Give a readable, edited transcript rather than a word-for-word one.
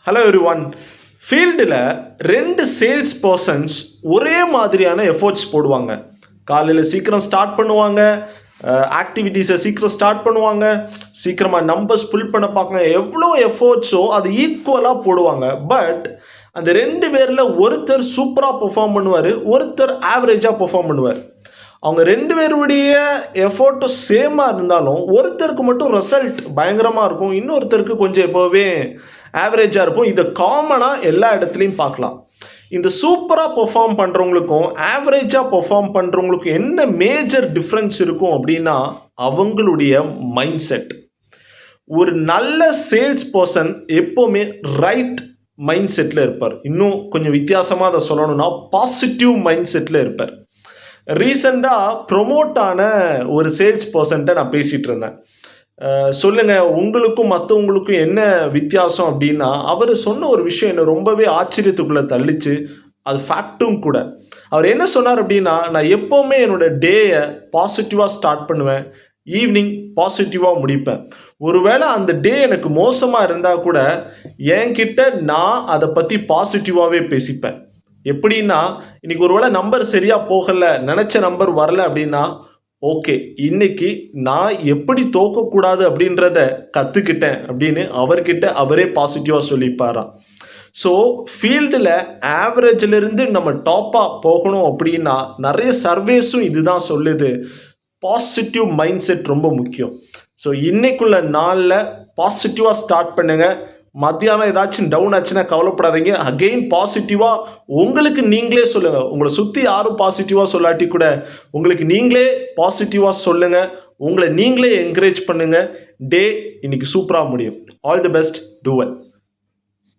Hello everyone. ஃபீல்டில் 2 sales persons ஒரே மாதிரியான எஃபோர்ட்ஸ் போடுவாங்க. காலையில் சீக்கிரம் ஸ்டார்ட் பண்ணுவாங்க, ஆக்டிவிட்டீஸை சீக்கிரம் ஸ்டார்ட் பண்ணுவாங்க, சீக்கிரமாக நம்பர்ஸ் புல் பண்ண பார்க்க எவ்வளோ எஃபோர்ட்ஸோ அது ஈக்குவலாக போடுவாங்க. பட் அந்த 2 பேரில் ஒருத்தர் சூப்பராக பெர்ஃபார்ம் பண்ணுவார், ஒருத்தர் ஆவரேஜாக பெர்ஃபார்ம் பண்ணுவார். அவங்க 2 பேருடைய எஃபோர்ட்டும் சேமாக இருந்தாலும் ஒருத்தருக்கு மட்டும் ரிசல்ட் பயங்கரமாக இருக்கும், இன்னொருத்தருக்கு கொஞ்சம் எப்போவே ஆவரேஜாக இருக்கும். இதை காமனாக எல்லா இடத்துலையும் பார்க்கலாம். இந்த சூப்பராக பெர்ஃபார்ம் பண்ணுறவங்களுக்கும் ஆவரேஜாக பெர்ஃபார்ம் பண்ணுறவங்களுக்கும் என்ன மேஜர் டிஃப்ரென்ஸ் இருக்கும் அப்படின்னா அவங்களுடைய மைண்ட் செட். ஒரு நல்ல சேல்ஸ் பர்சன் எப்போவுமே ரைட் மைண்ட் செட்டில் இருப்பார். இன்னும் கொஞ்சம் வித்தியாசமாக அதை சொல்லணும்னா பாசிட்டிவ் மைண்ட் செட்டில் இருப்பார். ரீசெண்டாக ப்ரொமோட் ஆன ஒரு சேல்ஸ் பர்சன்ட்ட நான் பேசிகிட்டு இருந்தேன். சொல்லுங்கள், உங்களுக்கும் மற்றவங்களுக்கும் என்ன வித்தியாசம் அப்படின்னா, அவர் சொன்ன ஒரு விஷயம் என்னை ரொம்பவே ஆச்சரியத்துக்குள்ளே தள்ளிச்சு. அது ஃபேக்டும் கூட. அவர் என்ன சொன்னார் அப்படின்னா, நான் எப்போவுமே என்னோடய டேயை பாசிட்டிவாக ஸ்டார்ட் பண்ணுவேன், ஈவினிங் பாசிட்டிவாக முடிப்பேன். ஒருவேளை அந்த டே எனக்கு மோசமாக இருந்தால் கூட என்கிட்ட நான் அதை பற்றி பாசிட்டிவாகவே பேசிப்பேன். எப்படின்னா, இன்னைக்கு ஒருவேளை நம்பர் சரியாக போகலை, நினச்ச நம்பர் வரல அப்படின்னா, ஓகே இன்னைக்கு நான் எப்படி தோக்கக்கூடாது அப்படின்றத கற்றுக்கிட்டேன் அப்படின்னு அவர்கிட்ட அவரே பாசிட்டிவாக சொல்லிப்பாராம். ஸோ ஃபீல்டில் ஆவரேஜிலிருந்து நம்ம டாப்பாக போகணும் அப்படின்னா நிறைய சர்வேஸும் இதுதான் சொல்லுது, பாசிட்டிவ் மைண்ட் செட் ரொம்ப முக்கியம். ஸோ இன்னைக்குள்ள நாளில் பாசிட்டிவாக ஸ்டார்ட் பண்ணுங்கள். மத்தியானம் ஏதாச்சும் டவுன் ஆச்சுன்னா கவலைப்படாதீங்க, அகெயின் பாசிட்டிவாக உங்களுக்கு நீங்களே சொல்லுங்கள். உங்களை சுற்றி யாரும் பாசிட்டிவாக சொல்லாட்டி கூட உங்களுக்கு நீங்களே பாசிட்டிவாக சொல்லுங்கள், உங்களை நீங்களே என்கரேஜ் பண்ணுங்கள். டே இன்னைக்கு சூப்பராக முடியும். All the best, do well.